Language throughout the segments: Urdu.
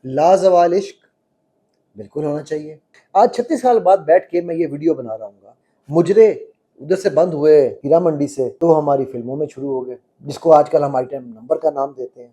لازوال عشق بالکل ہونا چاہیے۔ آج 36 سال بعد بیٹھ کے میں یہ ویڈیو بنا رہا ہوں گا۔ مجرے ادھر سے بند ہوئے ہیرا منڈی سے تو ہماری فلموں میں شروع ہو گئے، جس کو آج کل ہم آئٹم نمبر کا نام دیتے ہیں۔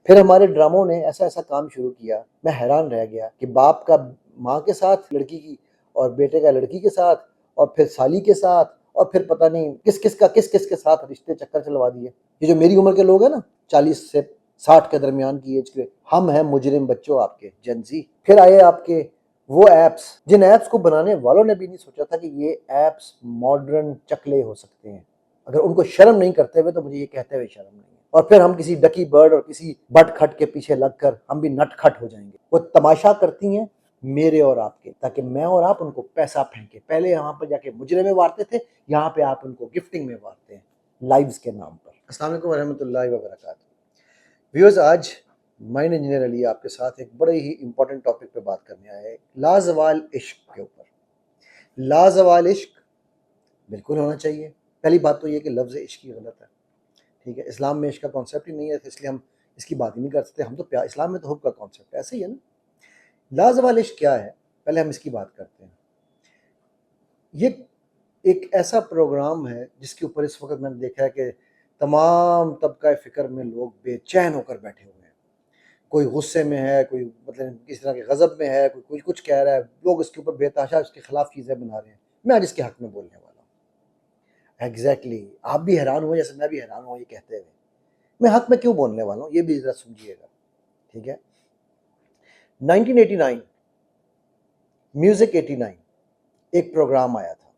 پھر ہمارے ڈراموں نے ایسا ایسا کام شروع کیا، میں حیران رہ گیا کہ باپ کا ماں کے ساتھ لڑکی کی، اور بیٹے کا لڑکی کے ساتھ، اور پھر سالی کے ساتھ، اور پھر پتہ نہیں کس کس کے ساتھ رشتے چکر چلوا دیے۔ یہ جو میری عمر کے لوگ ہیں نا، 40 سے 60 کے درمیان کی ایج کے، ہم ہیں مجرم بچوں آپ کے جن زی۔ پھر آئے آپ کے وہ ایپس جن ایپس کو بنانے والوں نے بھی نہیں سوچا تھا کہ یہ ایپس ماڈرن چکلے ہو سکتے ہیں۔ اگر ان کو شرم نہیں کرتے ہوئے تو مجھے یہ کہتے ہوئے شرم نہیں ہے۔ اور پھر ہم کسی ڈکی برڈ اور کسی بٹ کھٹ کے پیچھے لگ کر ہم بھی نٹ کھٹ ہو جائیں گے۔ وہ تماشا کرتی ہیں میرے اور آپ کے، تاکہ میں اور آپ ان کو پیسہ پھینکے۔ پہلے یہاں پہ جا کے مجرے میں وارتے تھے، یہاں پہ آپ ان کو گفٹنگ میں وارتے ہیں، لائیوز کے نام پر۔ السلام علیکم ورحمۃ اللہ وبرکاتہ۔ ویورز، آج مائنڈ انجینئر علی آپ کے ساتھ ایک بڑے ہی امپورٹنٹ ٹاپک پہ بات کرنے آیا ہے، لازوال عشق کے اوپر۔ لازوال عشق بالکل ہونا چاہیے۔ پہلی بات تو یہ کہ لفظ عشق ہی غلط ہے، ٹھیک ہے؟ اسلام میں عشق کا کانسیپٹ ہی نہیں ہے، اس لیے ہم اس کی بات ہی نہیں کر سکتے۔ ہم تو اسلام میں تو حب کا کانسیپٹ ہے، ایسے ہی ہے نا۔ لازوال عشق کیا ہے، پہلے ہم اس کی بات کرتے ہیں۔ یہ ایک ایسا پروگرام ہے جس کے اوپر اس وقت میں نے دیکھا ہے کہ تمام طبقہ فکر میں لوگ بے چین ہو کر بیٹھے ہوئے ہیں۔ کوئی غصے میں ہے، کوئی مطلب کسی طرح کے غضب میں ہے، کوئی کچھ کہہ رہا ہے، لوگ اس کے اوپر بے تحاشا اس کے خلاف چیزیں بنا رہے ہیں۔ میں آج اس کے حق میں بولنے والا ہوں۔ ایگزیکٹلی آپ بھی حیران ہوئے جیسے میں بھی حیران ہوں یہ کہتے ہوئے۔ میں حق میں کیوں بولنے والا ہوں یہ بھی ذرا سمجھیے گا، ٹھیک ہے؟ 1989 میوزک 89 ایک پروگرام آیا تھا،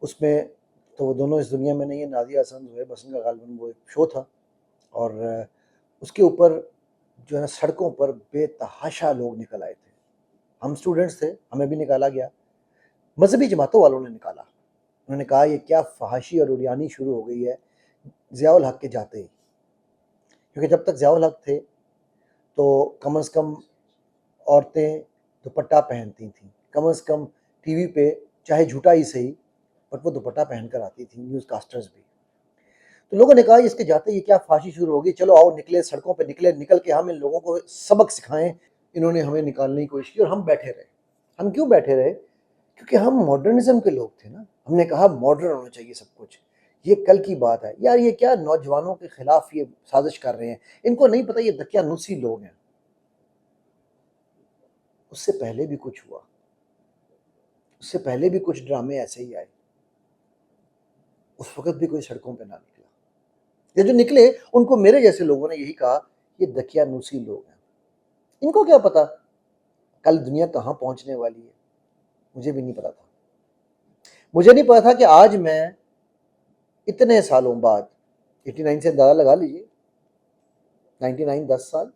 اس میں تو وہ دونوں اس دنیا میں نہیں ہے، نازیہ حسن زہیر بسن کا غالباً وہ ایک شو تھا، اور اس کے اوپر جو ہے نا سڑکوں پر بے تحاشا لوگ نکل آئے تھے۔ ہم اسٹوڈنٹس تھے، ہمیں بھی نکالا گیا، مذہبی جماعتوں والوں نے نکالا۔ انہوں نے کہا یہ کیا فحاشی اور عریانی شروع ہو گئی ہے ضیاء الحق کے جاتے ہی، کیونکہ جب تک ضیاء الحق تھے تو کم از کم عورتیں دوپٹہ پہنتی تھیں، کم از کم ٹی وی پہ چاہے جھوٹا ہی صحیح بٹ وہ دوپٹہ پہن کر آتی تھیں، نیوز کاسٹرز بھی۔ تو لوگوں نے کہا اس کے جاتے یہ کیا فحاشی شروع ہوگی، چلو آؤ نکلے سڑکوں پہ، نکل کے ہم ان لوگوں کو سبق سکھائیں۔ انہوں نے ہمیں نکالنے کی کوشش کی اور ہم بیٹھے رہے۔ ہم کیوں بیٹھے رہے؟ کیونکہ ہم ماڈرنزم کے لوگ تھے نا۔ ہم نے کہا ماڈرن ہونا چاہیے سب کچھ، یہ کل کی بات ہے یار، یہ کیا نوجوانوں کے خلاف یہ سازش کر رہے ہیں، ان کو نہیں پتہ یہ دقیانوسی لوگ ہیں۔ اس سے پہلے بھی کچھ ہوا، اس سے پہلے بھی کچھ ڈرامے ایسے ہی آئے، اس وقت بھی کوئی سڑکوں پہ نہ نکلا۔ یہ جو نکلے ان کو میرے جیسے لوگوں نے یہی کہا یہ دقیانوسی لوگ ہیں، ان کو کیا پتا کل دنیا کہاں پہنچنے والی ہے۔ مجھے بھی نہیں پتا تھا، مجھے نہیں پتا تھا کہ آج میں اتنے سالوں بعد 89 سے اندازہ لگا لیجیے، 99 10 سال،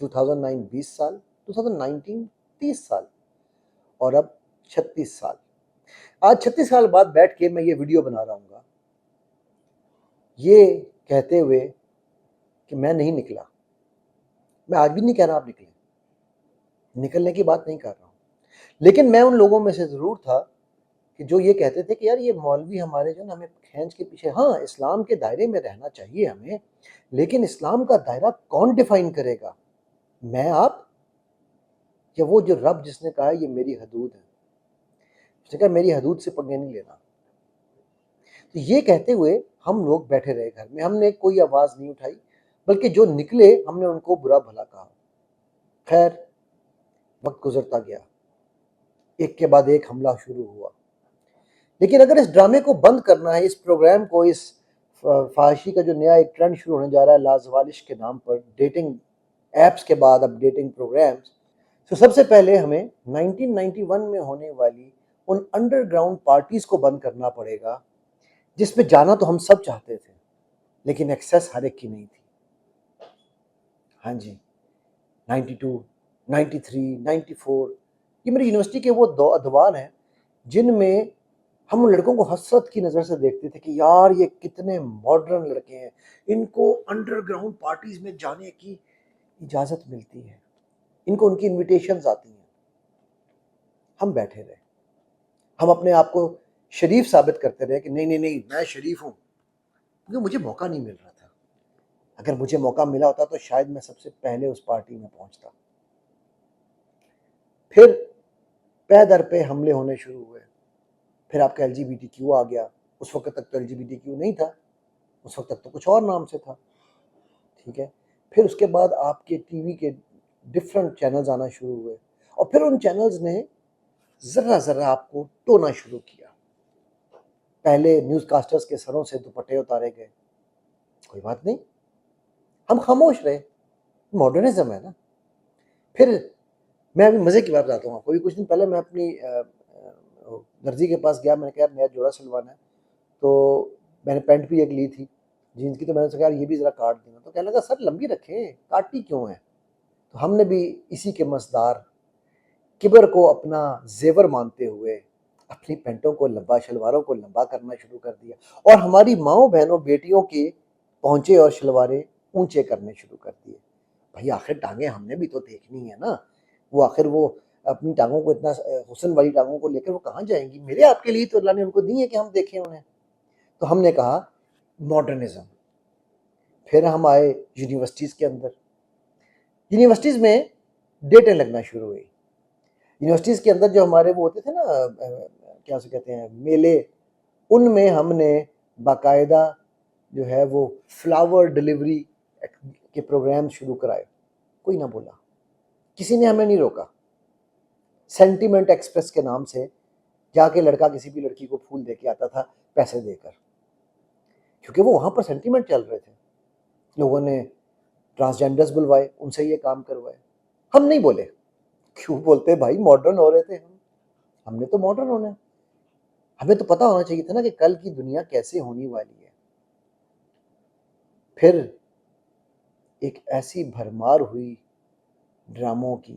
2009 20 سال، 2019 30 سال، اور اب 36 سال۔ آج 36 سال بعد بیٹھ کے میں یہ ویڈیو بنا رہا ہوں گا یہ کہتے ہوئے کہ میں نہیں نکلا۔ میں آج بھی نہیں کہہ رہا آپ نکلیں، نکلنے کی بات نہیں کر رہا ہوں، لیکن میں ان لوگوں میں سے ضرور تھا کہ جو یہ کہتے تھے کہ یار یہ مولوی ہمارے جو نا ہمیں کھینچ کے پیچھے، ہاں اسلام کے دائرے میں رہنا چاہیے ہمیں، لیکن اسلام کا دائرہ کون ڈیفائن کرے گا؟ میں، آپ، یا وہ جو رب جس نے کہا یہ میری حدود ہے؟ اس نے کہا میری حدود سے پنگے نہیں لینا۔ تو یہ کہتے ہوئے ہم لوگ بیٹھے رہے گھر میں، ہم نے کوئی آواز نہیں اٹھائی، بلکہ جو نکلے ہم نے ان کو برا بھلا کہا۔ خیر وقت گزرتا گیا، ایک کے بعد ایک حملہ شروع ہوا، لیکن اگر اس ڈرامے کو بند کرنا ہے، اس پروگرام کو، اس فحاشی کا جو نیا ایک ٹرینڈ شروع ہونے جا رہا ہے لازوال عشق کے نام پر، ڈیٹنگ ایپس کے بعد اب ڈیٹنگ پروگرامز، تو سب سے پہلے ہمیں 1991 میں ہونے والی ان انڈر گراؤنڈ پارٹیز کو بند کرنا پڑے گا جس پہ جانا تو ہم سب چاہتے تھے لیکن ایکسیس ہر ایک کی نہیں تھی۔ ہاں جی، 92 93 94 یہ میری یونیورسٹی کے وہ ادوار ہیں جن میں ہم ان لڑکوں کو حسرت کی نظر سے دیکھتے تھے کہ یار یہ کتنے ماڈرن لڑکے ہیں، ان کو انڈر گراؤنڈ پارٹیز میں جانے کی اجازت ملتی ہے، ان کو ان کی انویٹیشنز آتی ہیں۔ ہم بیٹھے رہے، ہم اپنے آپ کو شریف ثابت کرتے رہے کہ نہیں نہیں نہیں میں شریف ہوں، کیونکہ مجھے موقع نہیں مل رہا تھا۔ اگر مجھے موقع ملا ہوتا تو شاید میں سب سے پہلے اس پارٹی میں پہنچتا. پھر پے در پہ حملے ہونے شروع ہوئے. پھر آپ کا LGBTQ آ گیا. اس وقت تک تو LGBTQ نہیں تھا, اس وقت تک تو کچھ اور نام سے تھا. ٹھیک ہے. پھر اس کے بعد آپ کے ٹی وی کے ڈفرینٹ چینلز آنا شروع ہوئے, اور پھر ان چینلز نے ذرہ ذرہ آپ کو ٹونا شروع کیا. پہلے نیوز کاسٹرز کے سروں سے دوپٹے اتارے گئے, کوئی بات نہیں, ہم خاموش رہے, ماڈرنزم ہے نا. پھر میں ابھی مزے کی بات بتاتا ہوں آپ کو. کچھ دن پہلے میں اپنی درزی کے پاس گیا, میں نے کہا نیا جوڑا سلوانا ہے. تو میں نے پینٹ بھی ایک لی تھی جینس کی, تو میں نے کہا یہ بھی ذرا کاٹ دینا. تو کہنے لگا سر لمبی رکھیں, کاٹتی کیوں ہے؟ تو ہم نے بھی اسی کے مزدار کبر کو اپنا زیور مانتے ہوئے اپنی پینٹوں کو لمبا, شلواروں کو لمبا کرنا شروع کر دیا, اور ہماری ماؤں بہنوں بیٹیوں کے پہنچے اور شلواریں اونچے کرنے شروع کر دیے. بھائی آخر ٹانگیں ہم نے بھی تو دیکھنی ہے نا. وہ آخر وہ اپنی ٹانگوں کو اتنا حسن والی ٹانگوں کو لے کر وہ کہاں جائیں گی؟ میرے آپ کے لیے تو اللہ نے ان کو دی ہے کہ ہم دیکھیں انہیں. تو ہم نے کہا ماڈرنزم. پھر ہم آئے یونیورسٹیز کے اندر. یونیورسٹیز میں ڈیٹیں لگنا شروع ہوئی. یونیورسٹیز کے اندر جو ہمارے وہ ہوتے تھے نا, کیا اسے کہتے ہیں, میلے, ان میں ہم نے باقاعدہ جو ہے وہ فلاور ڈیلیوری کے پروگرام شروع کرائے. کوئی نہ بولا, کسی نے ہمیں نہیں روکا. سینٹیمنٹ ایکسپریس کے نام سے جا کے لڑکا کسی بھی لڑکی کو پھول دے کے آتا تھا پیسے دے کر, کیونکہ وہ وہاں پر سینٹیمنٹ چل رہے تھے. لوگوں نے ٹرانسجینڈرز بلوائے, ان سے یہ کام کروائے. ہم نہیں بولے. کیوں بولتے بھائی؟ ماڈرن ہو رہے تھے ہم نے تو ماڈرن ہونا ہے. ہمیں تو پتہ ہونا چاہیے تھا نا کہ کل کی دنیا کیسے ہونی والی ہے. پھر ایک ایسی بھرمار ہوئی ڈراموں کی,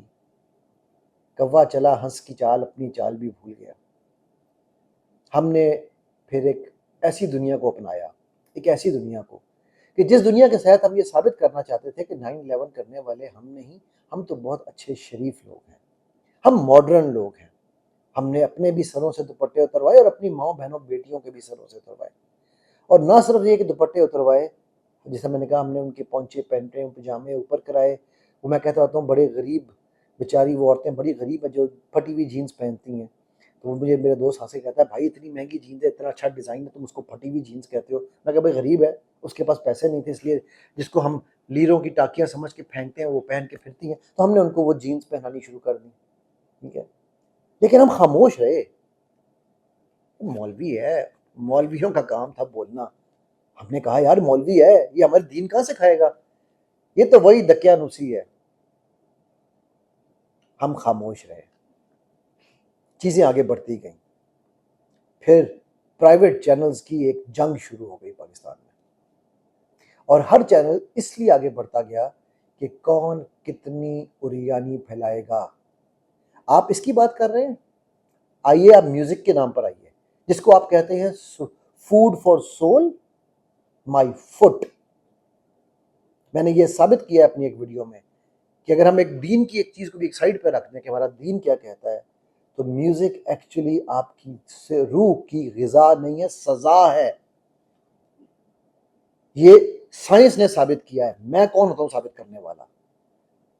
کوا چلا ہنس کی چال اپنی چال بھی بھول گیا. ہم نے پھر ایک ایسی دنیا کو اپنایا, ایک ایسی دنیا کو کہ جس دنیا کے ساتھ ہم یہ ثابت کرنا چاہتے تھے کہ 9/11 کرنے والے ہم نہیں, ہم تو بہت اچھے شریف لوگ ہیں, ہم ماڈرن لوگ ہیں. ہم نے اپنے بھی سروں سے دوپٹے اتروائے اور اپنی ماؤں بہنوں بیٹیوں کے بھی سروں سے اتروائے. اور نہ صرف یہ کہ دوپٹے اتروائے, جیسا میں نے کہا ہم نے ان کے پونچے, پینٹیں, پجامے اوپر کرائے. وہ میں کہتا ہوتا ہوں بڑے غریب بیچاری وہ عورتیں بڑی غریب ہیں جو پھٹی ہوئی جینس پہنتی ہیں. تو وہ مجھے میرے دوست ہنسے کہتا ہے بھائی اتنی مہنگی جینس ہے, اتنا اچھا ڈیزائن ہے, تم اس کو پھٹی ہوئی جینس کہتے ہو. میں کہا بھائی غریب ہے, اس کے پاس پیسے نہیں تھے, اس لیے جس کو ہم لیروں کی ٹاکیاں سمجھ کے پھینکتے ہیں وہ پہن کے پھرتی ہیں. تو ہم نے ان کو وہ جینس پہنانی شروع کر دی. ٹھیک ہے, لیکن ہم خاموش رہے. مولوی ہے, مولویوں کا کام تھا بولنا. ہم نے کہا یار مولوی ہے, یہ ہمارے دین کہاں سے کھائے گا, یہ تو وہی دقیانوسی ہے. ہم خاموش رہے, چیزیں آگے بڑھتی گئیں. پھر پرائیویٹ چینلز کی ایک جنگ شروع ہو گئی پاکستان میں, اور ہر چینل اس لیے آگے بڑھتا گیا کہ کون کتنی اوریانی پھیلائے گا. آپ اس کی بات کر رہے ہیں, آئیے آپ میوزک کے نام پر آئیے, جس کو آپ کہتے ہیں food for soul, my foot. میں نے یہ ثابت کیا اپنی ایک ویڈیو میں کہ اگر ہم ایک دین کی ایک چیز کو بھی ایک سائڈ پہ رکھ دیں کہ ہمارا دین کیا کہتا ہے, تو میوزک ایکچولی آپ کی روح کی غذا نہیں ہے, سزا ہے. یہ سائنس نے ثابت کیا ہے. میں کون ہوتا ہوں ثابت کرنے والا؟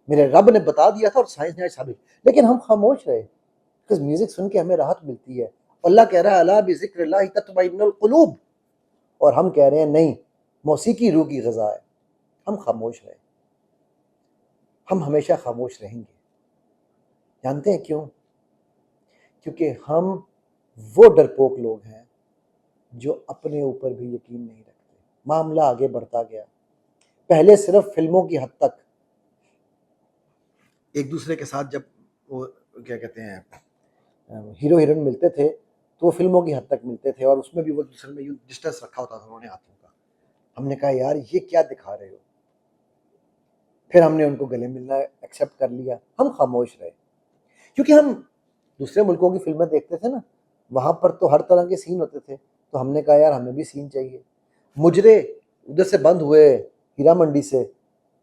میرے رب نے بتا دیا تھا اور سائنس نے ثابت. لیکن ہم خاموش رہے, کہ میوزک سن کے ہمیں راحت ملتی ہے. اللہ کہہ رہا ہے الا بذکر اللہ تطمئن القلوب, اور ہم کہہ رہے ہیں نہیں, موسیقی روح کی غذا ہے. ہم خاموش رہے, ہم ہمیشہ خاموش رہیں گے. جانتے ہیں کیوں؟ کیونکہ ہم وہ ڈرپوک لوگ ہیں جو اپنے اوپر بھی یقین نہیں رکھتے. معاملہ آگے بڑھتا گیا. پہلے صرف فلموں کی حد تک ایک دوسرے کے ساتھ جب وہ کیا کہتے ہیں ہیرو ہیروئن ملتے تھے تو وہ فلموں کی حد تک ملتے تھے, اور اس میں بھی وہ دوسرے میں ڈسٹنس رکھا ہوتا تھا انہوں نے ہاتھوں کا. ہم نے کہا یار یہ کیا دکھا رہے ہو. پھر ہم نے ان کو گلے ملنا ایکسیپٹ کر لیا. ہم خاموش رہے, کیونکہ ہم دوسرے ملکوں کی فلمیں دیکھتے تھے نا, وہاں پر تو ہر طرح کے سین ہوتے تھے. تو ہم نے کہا یار ہمیں بھی سین چاہیے. مجرے ادھر سے بند ہوئے ہیرا منڈی سے,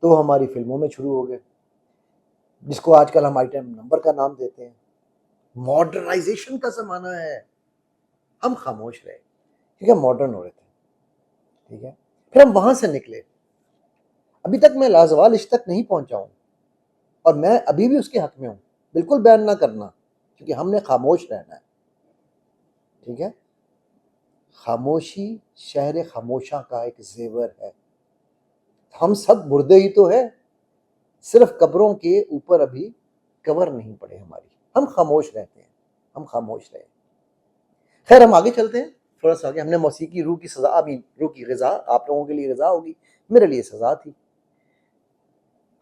تو ہماری فلموں میں شروع ہو گئے, جس کو آج کل ہم آئٹم نمبر کا نام دیتے ہیں. ماڈرنائزیشن کا زمانہ ہے. ہم خاموش رہے کیونکہ ہم ماڈرن ہو رہے تھے. ٹھیک ہے, پھر ہم وہاں سے نکلے. ابھی تک میں لازوال عشق تک نہیں پہنچا ہوں، اور میں ابھی بھی اس کے حق میں ہوں. بالکل بیان نہ کرنا، کیونکہ ہم نے خاموش رہنا ہے. ٹھیک ہے؟ خاموشی شہر خاموشاں کا ایک زیور ہے. ہم سب مردے ہی تو ہے، صرف قبروں کے اوپر ابھی کور نہیں پڑے ہماری. ہم خاموش رہتے ہیں، ہم خاموش رہے. خیر ہم آگے چلتے ہیں تھوڑا سا آگے. ہم نے موسیقی روح کی سزا، ابھی روح کی غذا، آپ لوگوں کے لیے غذا ہوگی، میرے لیے سزا تھی.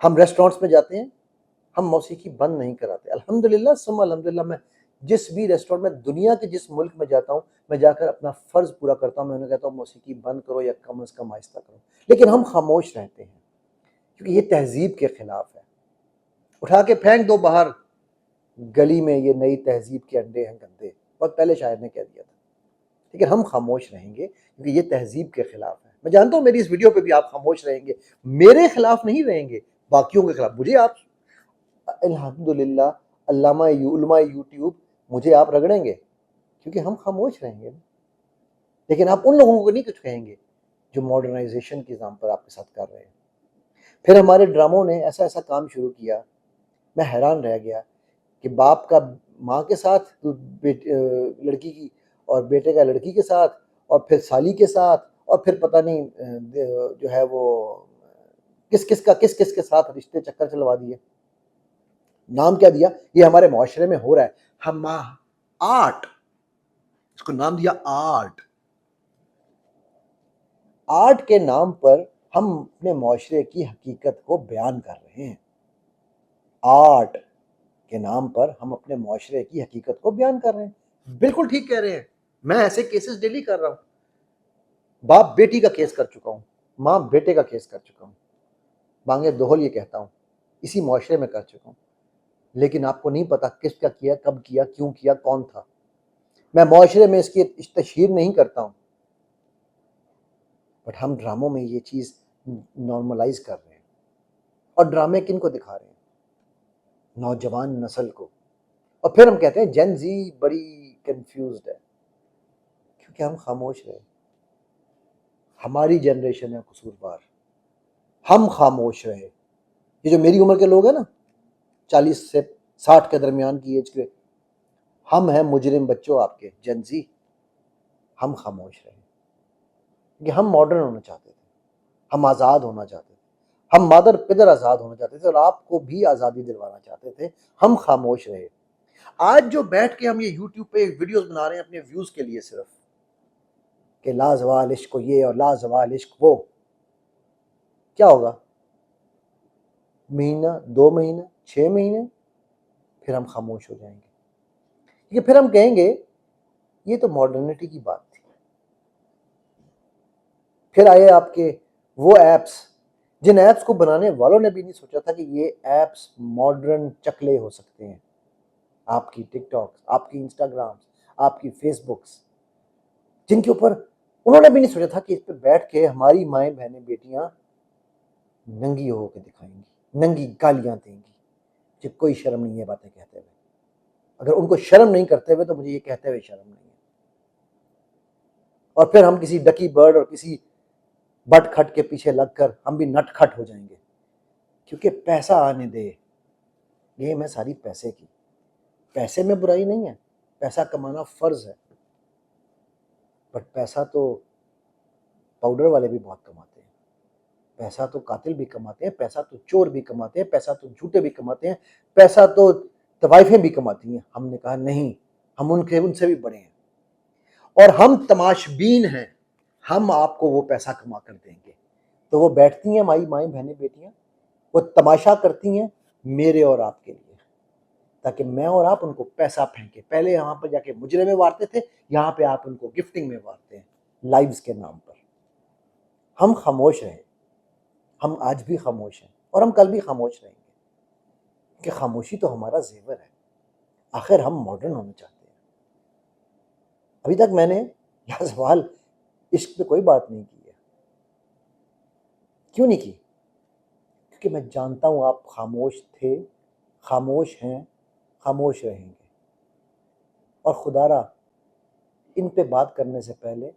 ہم ریسٹورینٹس میں جاتے ہیں، ہم موسیقی بند نہیں کراتے. الحمدللہ ثم الحمدللہ، میں جس بھی ریسٹورینٹ میں، دنیا کے جس ملک میں جاتا ہوں، میں جا کر اپنا فرض پورا کرتا ہوں. میں انہیں کہتا ہوں موسیقی بند کرو یا کم از کم آہستہ کرو. لیکن ہم خاموش رہتے ہیں کیونکہ یہ تہذیب کے خلاف ہے. اٹھا کے پھینک دو باہر گلی میں، یہ نئی تہذیب کے انڈے ہیں گندے. بہت پہلے شاعر نے کہہ دیا تھا. لیکن ہم خاموش رہیں گے کیونکہ یہ تہذیب کے خلاف ہے. میں جانتا ہوں میری اس ویڈیو پہ بھی آپ خاموش رہیں گے، میرے خلاف نہیں رہیں گے، باقیوں کے خلاف. مجھے آپ الحمدللہ علماء یوٹیوب مجھے آپ رگڑیں گے کیونکہ ہم خاموش رہیں گے. لیکن آپ ان لوگوں کو نہیں کچھ کہیں گے جو ماڈرنائزیشن کے نام پر آپ کے ساتھ کر رہے ہیں. پھر ہمارے ڈراموں نے ایسا ایسا کام شروع کیا، میں حیران رہ گیا کہ باپ کا ماں کے ساتھ، لڑکی کی، اور بیٹے کا لڑکی کے ساتھ، اور پھر سالی کے ساتھ، اور پھر پتہ نہیں جو ہے وہ کس کس کے ساتھ رشتے چکر چلوا دیے. نام کیا دیا؟ یہ ہمارے معاشرے میں ہو رہا ہے. ہم آرٹ، اس کو نام دیا آرٹ. آرٹ کے نام پر ہم اپنے معاشرے کی حقیقت کو بیان کر رہے ہیں. آرٹ کے نام پر ہم اپنے معاشرے کی حقیقت کو بیان کر رہے ہیں. بالکل ٹھیک کہہ رہے ہیں. میں ایسے کیسز ڈیلی کر رہا ہوں. باپ بیٹی کا کیس کر چکا ہوں، ماں بیٹے کا کیس کر چکا ہوں، بانگے دوہل یہ کہتا ہوں، اسی معاشرے میں کر چکا ہوں. لیکن آپ کو نہیں پتا کس کا کیا، کب کیا، کیوں کیا، کون تھا. میں معاشرے میں اس کی تشہیر نہیں کرتا ہوں، بٹ ہم ڈراموں میں یہ چیز نارملائز کر رہے ہیں. اور ڈرامے کن کو دکھا رہے ہیں؟ نوجوان نسل کو. اور پھر ہم کہتے ہیں جن زی بڑی کنفیوزڈ ہے کیونکہ ہم خاموش رہے. ہماری جنریشن ہے قصوروار، ہم خاموش رہے. یہ جو میری عمر کے لوگ ہیں نا، 40 سے 60 کے درمیان کی ایج کے، ہم ہیں مجرم بچوں آپ کے، جن زی. ہم خاموش رہے کہ ہم ماڈرن ہونا چاہتے تھے، ہم آزاد ہونا چاہتے تھے، ہم مادر پدر آزاد ہونا چاہتے تھے، اور آپ کو بھی آزادی دلوانا چاہتے تھے. ہم خاموش رہے. آج جو بیٹھ کے ہم یہ یوٹیوب پہ ویڈیوز بنا رہے ہیں اپنے ویوز کے لیے صرف، کہ لازوال عشق کو یہ اور لازوال عشق وہ، کیا ہوگا؟ مہینہ، 2 مہینے، 6 مہینے، پھر ہم خاموش ہو جائیں گے. کیونکہ پھر ہم کہیں گے یہ تو ماڈرنٹی کی بات تھی. پھر آئے آپ کے وہ ایپس جن ایپس کو بنانے والوں نے بھی نہیں سوچا تھا کہ یہ ایپس ماڈرن چکلے ہو سکتے ہیں. آپ کی ٹک ٹاک، آپ کی انسٹاگرام، آپ کی فیس بکس، جن کے اوپر انہوں نے بھی نہیں سوچا تھا کہ اس پہ بیٹھ کے ہماری مائیں بہنیں بیٹیاں ننگی ہو کے دکھائیں گی، ننگی گالیاں دیں گی. کہ کوئی شرم نہیں ہے باتیں کہتے ہوئے. اگر ان کو شرم نہیں کرتے ہوئے تو مجھے یہ کہتے ہوئے شرم نہیں ہے. اور پھر ہم کسی ڈکی برڈ اور کسی بٹ کھٹ کے پیچھے لگ کر ہم بھی نٹ کھٹ ہو جائیں گے. کیونکہ پیسہ آنے دے، گیم ہے ساری پیسے کی. پیسے میں برائی نہیں ہے، پیسہ کمانا فرض ہے، بٹ پیسہ تو پاؤڈر والے بھی بہت کماتے ہیں، پیسہ تو قاتل بھی کماتے ہیں، پیسہ تو چور بھی کماتے ہیں، پیسہ تو جھوٹے بھی کماتے ہیں، پیسہ تو طوائفیں بھی کماتی ہیں. ہم نے کہا نہیں، ہم ان سے بھی بڑے ہیں، اور ہم تماش بین ہیں. ہم آپ کو وہ پیسہ کما کر دیں گے. تو وہ بیٹھتی ہیں ہماری مائیں بہنیں بیٹیاں، وہ تماشا کرتی ہیں میرے اور آپ کے لیے، تاکہ میں اور آپ ان کو پیسہ پھینکے. پہلے یہاں پر جا کے مجرے میں وارتے تھے، یہاں پہ آپ ان کو گفٹنگ میں وارتے ہیں لائیوز کے نام پر. ہم خاموش رہے. ہم آج بھی خاموش ہیں اور ہم کل بھی خاموش رہیں گے، کہ خاموشی تو ہمارا زیور ہے. آخر ہم ماڈرن ہونا چاہتے ہیں. ابھی تک میں نے لازوال عشق پہ کوئی بات نہیں کی ہے. کیوں نہیں کی؟ کیونکہ میں جانتا ہوں آپ خاموش تھے، خاموش ہیں، خاموش رہیں گے. اور خدا را ان پہ بات کرنے سے پہلے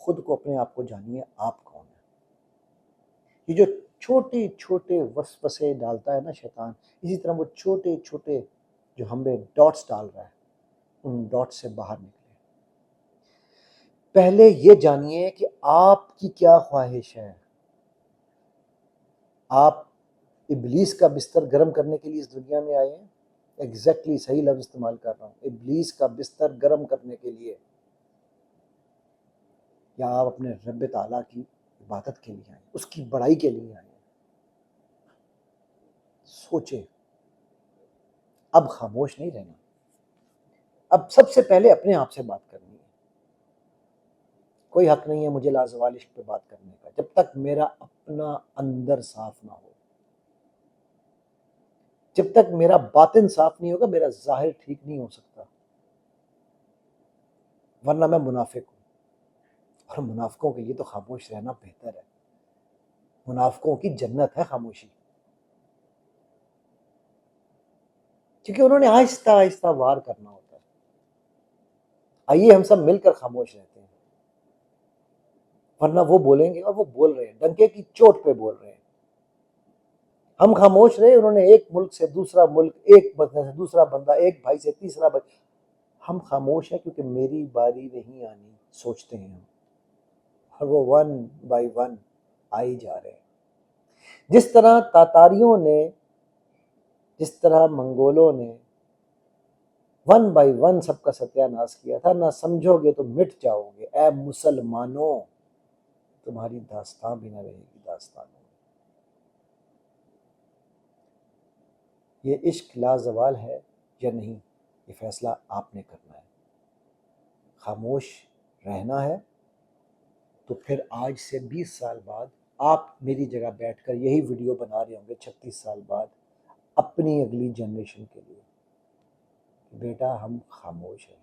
خود کو، اپنے آپ کو جانیے آپ کون ہیں. یہ جو چھوٹے چھوٹے وسوسے ڈالتا ہے نا شیطان، اسی طرح وہ چھوٹے چھوٹے جو ہمیں ڈاٹس ڈال رہا ہے، ان ڈاٹس سے باہر نکلے۔ پہلے یہ جانیے کہ آپ کی کیا خواہش ہے۔ آپ ابلیس کا بستر گرم کرنے کے لیے اس دنیا میں آئے ہیں، ایگزیکٹلی صحیح لفظ استعمال کر رہا ہوں، ابلیس کا بستر گرم کرنے کے لیے، یا آپ اپنے رب تعالیٰ کی عبادت کے لیے آئے ہیں، اس کی بڑائی کے لیے آئے ہیں؟ سوچیں، اب خاموش نہیں رہنا، اب سب سے پہلے اپنے آپ سے بات کرنی ہے۔ کوئی حق نہیں ہے مجھے لازوال عشق پہ بات کرنے کا جب تک میرا اپنا اندر صاف نہ ہو، جب تک میرا باطن صاف نہیں ہوگا میرا ظاہر ٹھیک نہیں ہو سکتا، ورنہ میں منافق ہوں، اور منافقوں کے لیے تو خاموش رہنا بہتر ہے، منافقوں کی جنت ہے خاموشی، کیونکہ انہوں نے آہستہ آہستہ وار کرنا ہوتا ہے۔ آئیے ہم سب مل کر خاموش رہتے ہیں، ورنہ وہ بولیں گے، اور وہ بول رہے ہیں، ڈنکے کی چوٹ پہ بول رہے ہیں۔ ہم خاموش رہے، انہوں نے ایک ملک سے دوسرا ملک، ایک بندے سے دوسرا بندہ، ایک بھائی سے تیسرا بھائی، ہم خاموش ہیں کیونکہ میری باری نہیں آنی سوچتے ہیں ہم، اور وہ ون بائی ون آئی جا رہے ہیں۔ جس طرح تاتاریوں نے، جس طرح منگولوں نے ون بائی ون سب کا ستیہ ناش کیا تھا، نہ سمجھو گے تو مٹ جاؤ گے، اے مسلمانوں تمہاری داستان بھی نہ رہے گی داستانوں۔ یہ عشق لازوال ہے یا نہیں، یہ فیصلہ آپ نے کرنا ہے۔ خاموش رہنا ہے تو پھر آج سے 20 سال بعد آپ میری جگہ بیٹھ کر یہی ویڈیو بنا رہے ہوں گے 36 سال بعد اپنی اگلی جنریشن کے لیے، بیٹا ہم خاموش ہیں۔